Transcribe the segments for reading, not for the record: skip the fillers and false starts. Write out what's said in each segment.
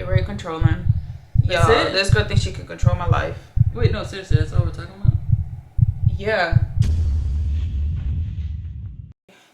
You're very controlling. That's Yo, it? this girl thinks she can control my life. Wait, no, seriously, that's all we're talking about? Yeah.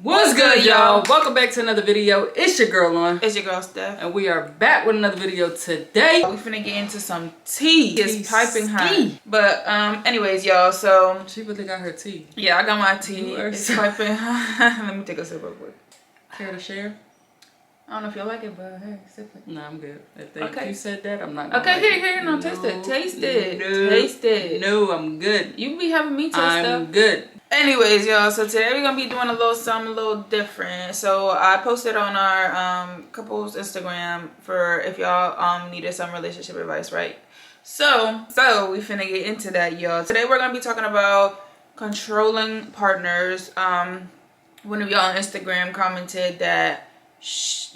What's good, y'all? Welcome back to another video. It's your girl, Lauren. It's your girl, Steph. And we are back with another video today. We finna get into some tea. It's piping hot. But, anyways, y'all, so... She really got her tea. Yeah, I got my tea. It's so piping hot. Let me take a sip real quick. Care to share? I don't know if you like it, but hey, sip it. No, I'm good. If Okay. you said that, I'm not gonna Okay, like here, no, taste it. Taste it. Taste it. No, I'm good. You be having me taste stuff. I'm good. Anyways, y'all, so today we're gonna be doing a little something a little different. So I posted on our couples Instagram for if y'all needed some relationship advice, right? So we finna get into that, y'all. Today we're gonna be talking about controlling partners. One of y'all on Instagram commented that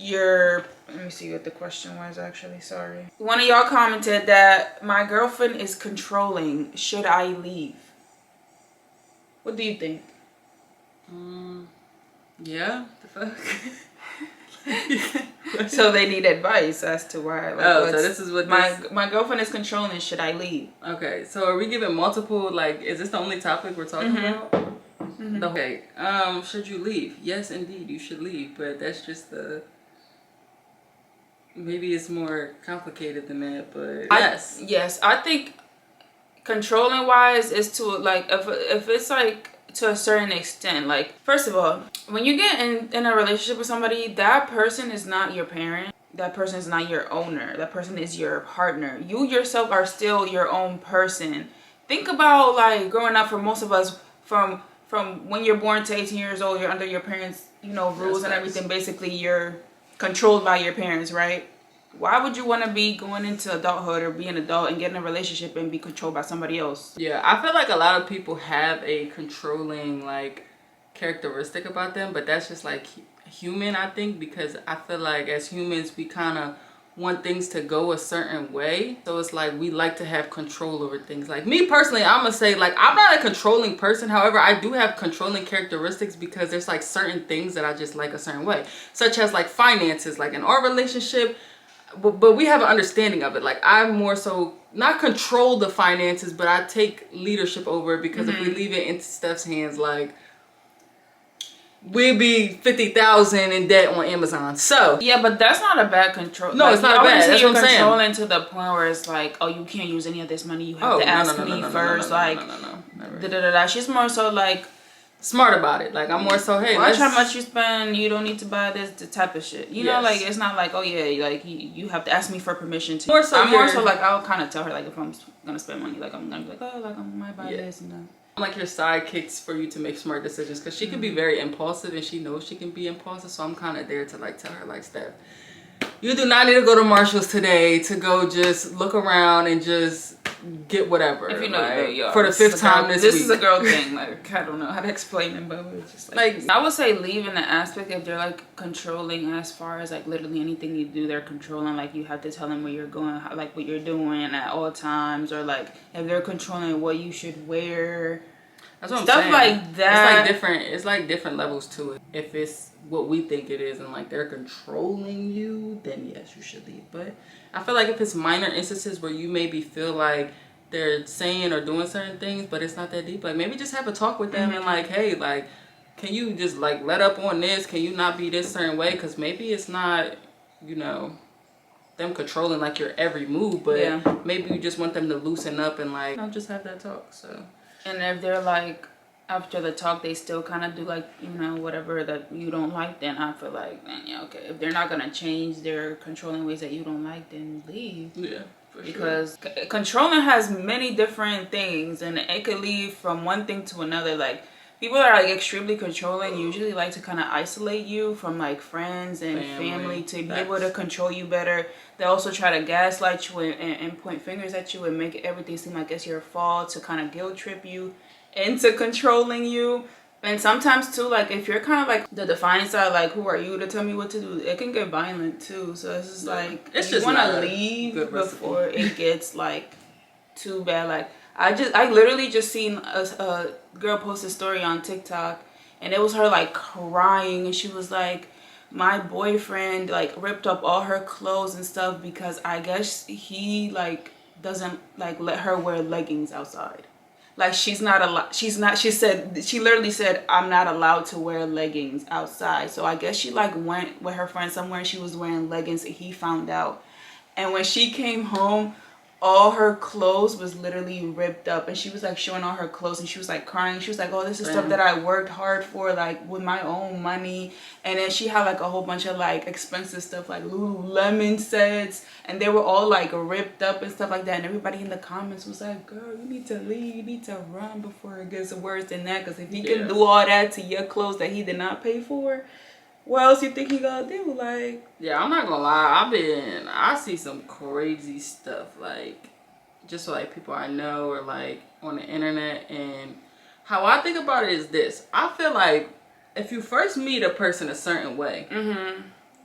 let me see what the question was actually, sorry. One of y'all commented that my girlfriend is controlling. Should I leave? What do you think? Yeah, the fuck? So they need advice as to why. Like, so this is what my girlfriend is controlling. Should I leave? Okay, so are we giving multiple, like, is this the only topic we're talking about? Okay, should you leave? Yes, indeed, you should leave, but that's just maybe it's more complicated than that, but yes. I think controlling wise is to, like, if it's like to a certain extent. Like, first of all, when you get in a relationship with somebody, that person is not your parent. That person is not your owner. That person is your partner. You yourself are still your own person. Think about, like, growing up for most of us, from when you're born to 18 years old, you're under your parents, rules and everything. Basically, you're controlled by your parents, right? Why would you want to be going into adulthood or be an adult and get in a relationship and be controlled by somebody else? Yeah, I feel like a lot of people have a controlling, like, characteristic about them, but that's just, like, human, I think, because I feel like as humans, we kind of want things to go a certain way. So it's like we like to have control over things. Like, me personally, I'm gonna say, like, I'm not a controlling person. However, I do have controlling characteristics because there's, like, certain things that I just like a certain way, such as, like, finances. Like, in our relationship, but we have an understanding of it. Like, I more so not control the finances, but I take leadership over it, because if we leave it into Steph's hands, like, we'd be 50,000 in debt on Amazon. So yeah, but that's not a bad control. No, like, it's not bad. That's what I'm saying. You're controlling to the point where it's like, oh, you can't use any of this money. You have to ask me first. Like, she's more so like smart about it. Like, I'm more so, hey, watch how much you spend. You don't need to buy this, the type of shit. You know, like, it's not like, oh yeah, like you have to ask me for permission to. I'm more so like, I'll kind of tell her, like, if I'm gonna spend money, like, I'm gonna be like, oh, like, I might buy this and that. I'm like your sidekicks for you to make smart decisions, because she can be very impulsive and she knows she can be impulsive. So I'm kind of there to, like, tell her, like, Steph, you do not need to go to Marshall's today to go just look around and just get whatever. If you know, like, for the 5th time this week. This is a girl thing. Like, I don't know how to explain it, but it's just like I would say leave in the aspect if they're, like, controlling as far as, like, literally anything you do, they're controlling. Like, you have to tell them where you're going, like, what you're doing at all times, or, like, if they're controlling what you should wear. That's what I'm saying. Stuff like that. It's like different levels to it. If it's what we think it is and, like, they're controlling you, then yes, you should leave. But I feel like if it's minor instances where you maybe feel like they're saying or doing certain things, but it's not that deep, like, maybe just have a talk with them and, like, hey, like, can you just, like, let up on this? Can you not be this certain way? Because maybe it's not, them controlling, like, your every move, but maybe you just want them to loosen up and, like, just have that talk. So. And if they're, like, after the talk, they still kind of do, like, whatever that you don't like, then I feel like, man, yeah, okay. If they're not going to change their controlling ways that you don't like, then leave. Yeah, for because sure. Controlling has many different things, and it could lead from one thing to another. Like, people that are, like, extremely controlling usually like to kind of isolate you from, like, friends and family to be able to control you better. They also try to gaslight you and point fingers at you and make everything seem like it's your fault, to kind of guilt trip you into controlling you. And sometimes too, like, if you're kind of like the defiant side, like, who are you to tell me what to do, it can get violent too. So it's just like, it's you want to leave before it gets, like, too bad. Like, I literally just seen a girl post a story on TikTok, and it was her, like, crying, and she was like, my boyfriend like ripped up all her clothes and stuff because I guess he like doesn't like let her wear leggings outside. Like she's not allowed. She literally said, I'm not allowed to wear leggings outside. So I guess she like went with her friend somewhere and she was wearing leggings and he found out. And when she came home, all her clothes was literally ripped up and she was like showing all her clothes and she was like crying. She was like, oh, this is stuff that I worked hard for, like with my own money. And then she had like a whole bunch of like expensive stuff like Lululemon sets and they were all like ripped up and stuff like that. And everybody in the comments was like, girl, you need to leave, you need to run before it gets worse than that, because if he can do all that to your clothes that he did not pay for, what else you think he gonna do? Like, yeah, I'm not gonna lie. I see some crazy stuff, like, just like people I know or like on the internet. And how I think about it is this: I feel like if you first meet a person a certain way,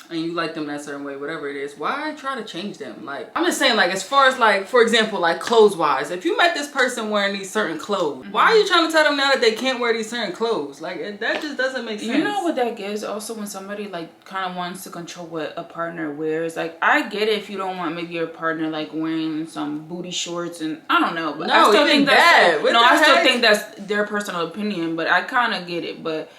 and you like them that certain way, whatever it is, why try to change them? Like, I'm just saying, like, as far as like, for example, like clothes wise, if you met this person wearing these certain clothes, why are you trying to tell them now that they can't wear these certain clothes? Like, that just doesn't make sense. You know what that gives also when somebody like kind of wants to control what a partner wears. Like, I get it if you don't want maybe your partner like wearing some booty shorts and I don't know, but I still think that's their personal opinion, but I kind of get it. But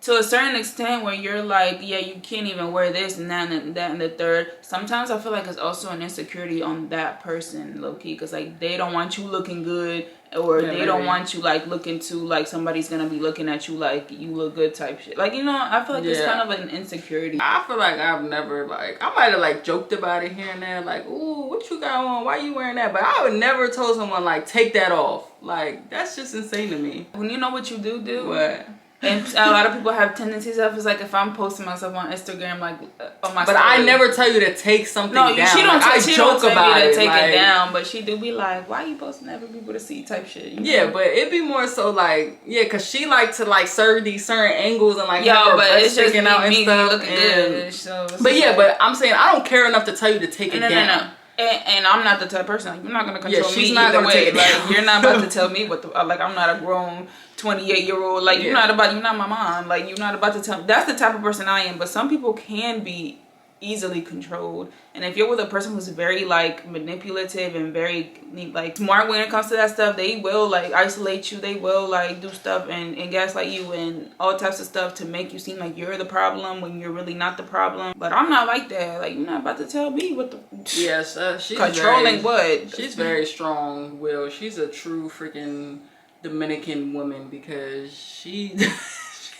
to a certain extent where you're like, yeah, you can't even wear this and that and the third. Sometimes I feel like it's also an insecurity on that person, low key, because like they don't want you looking good, or they don't want you like looking to like somebody's gonna be looking at you like you look good type shit. Like, you know, I feel like it's kind of an insecurity. I feel like I've never like, I might have like joked about it here and there, like, ooh, what you got on? Why you wearing that? But I would never told someone like take that off. Like, that's just insane to me. When you know what you do. What? And a lot of people have tendencies of, it's like if I'm posting myself on Instagram, like on my but story, I never tell you to take something down. She don't. Like, she don't tell you to take like, it down, but she do be like, "Why you posting that for people to see?" Type shit. You know? Yeah, but it'd be more so like, yeah, cause she like to like serve these certain angles and like have her but breast it's just sticking out and stuff. Looking good. So but yeah, but I'm saying I don't care enough to tell you to take it down. No. And I'm not the type of person. Like, you're not gonna control me. She's not either gonna way. take it like down. You're not about to tell me what the like. I'm not a grown 28-year-old. Like, you're not my mom. Like, you're not about to tell me. That's the type of person I am. But some people can be easily controlled, and if you're with a person who's very like manipulative and very like smart when it comes to that stuff, they will like isolate you. They will like do stuff and gaslight you and all types of stuff to make you seem like you're the problem when you're really not the problem. But I'm not like that. Like, you're not about to tell me what the she's controlling what. She's very strong-willed. She's a true freaking Dominican woman, because she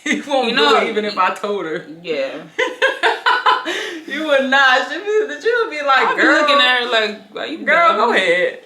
won't do it even if I told her. Yeah. You would not. She would be like, I'll girl, be looking at her like, why you girl, go ahead.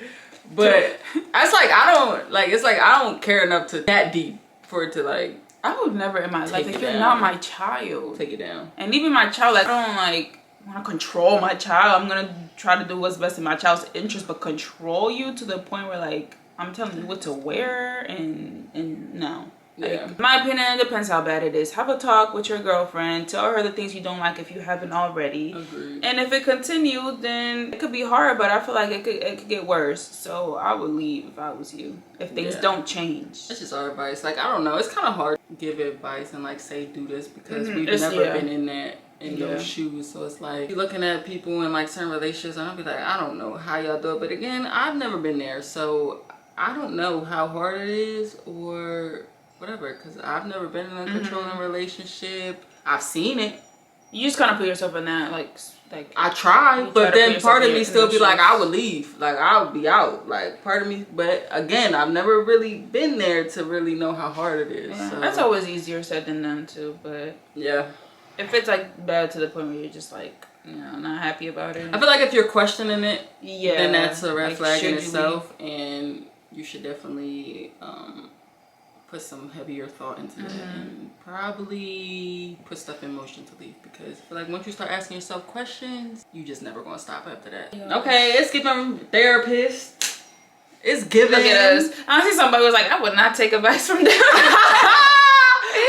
But it's like I don't care enough to that deep for it to like. I would never in my life, if you're not my child, take it down. And even my child, like, I don't like want to control my child. I'm gonna try to do what's best in my child's interest, but control you to the point where like I'm telling you what to wear and no. Like, in my opinion, it depends how bad it is. Have a talk with your girlfriend. Tell her the things you don't like if you haven't already. Agreed. And if it continues, then it could be hard, but I feel like it could get worse. So I would leave if I was you. If things don't change. That's just our advice. Like, I don't know. It's kind of hard to give advice and like say do this, because we've never been in those shoes. So it's like you're looking at people in like certain relationships and I'll be like, I don't know how y'all do it. But again, I've never been there. So I don't know how hard it is or whatever, because I've never been in a controlling relationship. I've seen it. You just kind of put yourself in that, like I try, but then part of me still be like, I would leave, like I would be out, like part of me. But again, I've never really been there to really know how hard it is. Yeah, so. That's always easier said than done too. But yeah, if it's like bad to the point where you're just like, you know, not happy about it. I feel like if you're questioning it, then that's a red flag in itself, and you should definitely put some heavier thought into that and probably put stuff in motion to leave, because I feel like once you start asking yourself questions, you just never gonna stop after that. Yeah. Okay, it's giving therapist. It's giving. Look at us. I see somebody was like, I would not take advice from them.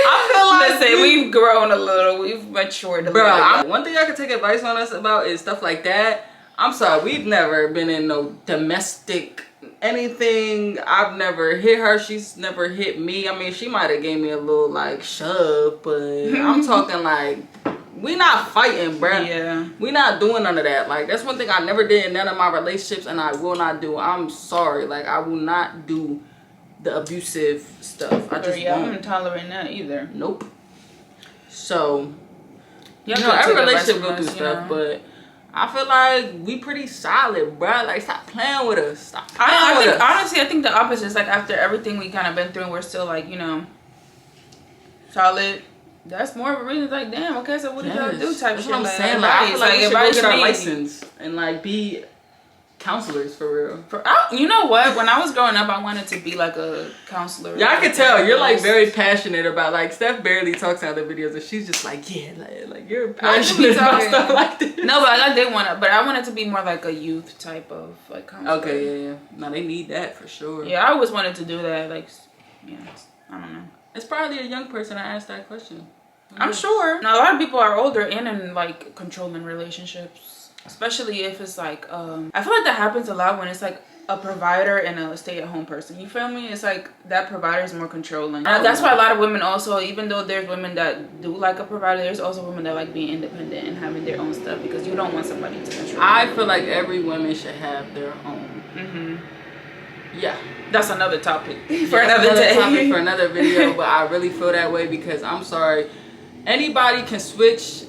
I feel like we've grown a little. We've matured a little. One thing I could take advice on us about is stuff like that. I'm sorry, we've never been in no domestic anything. I've never hit her. She's never hit me. I mean, she might have gave me a little like shove, but I'm talking like We not fighting, bruh. Yeah. We not doing none of that. Like, that's one thing I never did in none of my relationships, and I will not do. I'm sorry. Like, I will not do the abusive stuff. I just I'm won't not tolerating that either. Nope. So, every relationship go through stuff, but I feel like we pretty solid, bruh. Like, stop playing with us. Stop playing with us. Honestly, I think the opposite is like after everything we kind of been through, we're still like, solid. That's more of a reason. Like, damn. Okay, so what did y'all do? Type That's shit. What I'm like, saying. Like, I feel like we should go get our me. license and like be counselors for real. You know what? When I was growing up, I wanted to be like a counselor. Yeah, I can tell you're like very passionate about, like, Steph barely talks in other videos, and she's just like, yeah, like you're passionate about stuff like this. No, but I did want to, but I wanted to be more like a youth type of like counselor. Okay, yeah. No, they need that for sure. Yeah, I always wanted to do that. Like, I don't know. It's probably a young person that asked that question. I'm sure. Now, a lot of people are older and in like controlling relationships, especially if it's like I feel like that happens a lot when it's like a provider and a stay-at-home person. You feel me? It's like that provider is more controlling. That's why a lot of women also, even though there's women that do like a provider, there's also women that like being independent and having their own stuff because you don't want somebody to control. I feel like every woman should have their own. Yeah. That's another topic for another day. Topic for another video, but I really feel that way because I'm sorry. Anybody can switch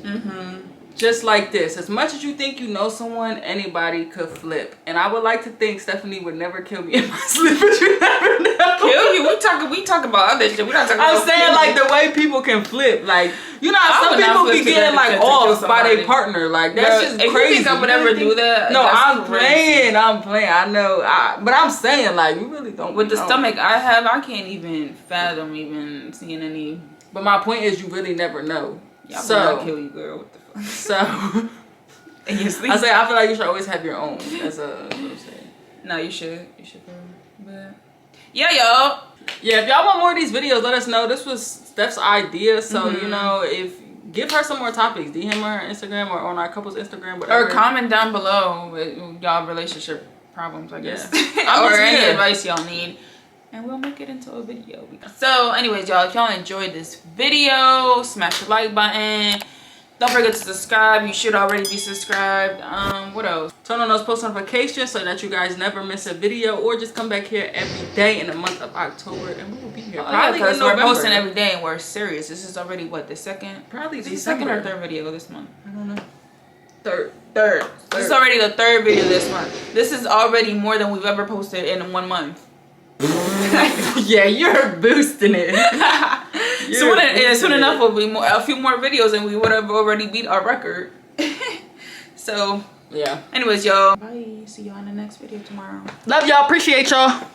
just like this. As much as you think you know someone, anybody could flip. And I would like to think Stephanie would never kill me in my sleep, but you never know. Kill you? We talk about other shit. We're not talking about I'm saying like the way people can flip. Like, some people be getting like off by their partner. Like, that's just crazy. You think I would ever do that? No, I'm playing. I know. But I'm saying, like, we really don't. With the stomach I have, I can't even fathom even seeing any. But my point is, you really never know. Yeah, so I kill you, girl. What the fuck? So and you sleep. I feel like you should always have your own. That's what I'm saying. No, you should. You should. But yeah, y'all. Yeah, if y'all want more of these videos, let us know. This was Steph's idea, so if give her some more topics, DM her Instagram or on our couple's Instagram, whatever. Or comment down below with y'all relationship problems, I guess, or any advice y'all need. And we'll make it into a video. So anyways, y'all, if y'all enjoyed this video, smash the like button. Don't forget to subscribe. You should already be subscribed. What else? Turn on those post notifications so that you guys never miss a video, or just come back here every day in the month of October and we will be here. Probably because we're posting every day and we're serious. This is already what, the second? Probably the second or third video this month. I don't know. Third. This is already the third video this month. This is already more than we've ever posted in 1 month. Yeah, you're boosting it. Soon enough will be a few more videos and we would have already beat our record. So yeah, anyways, y'all, bye. See y'all in the next video tomorrow. Love y'all. Appreciate y'all.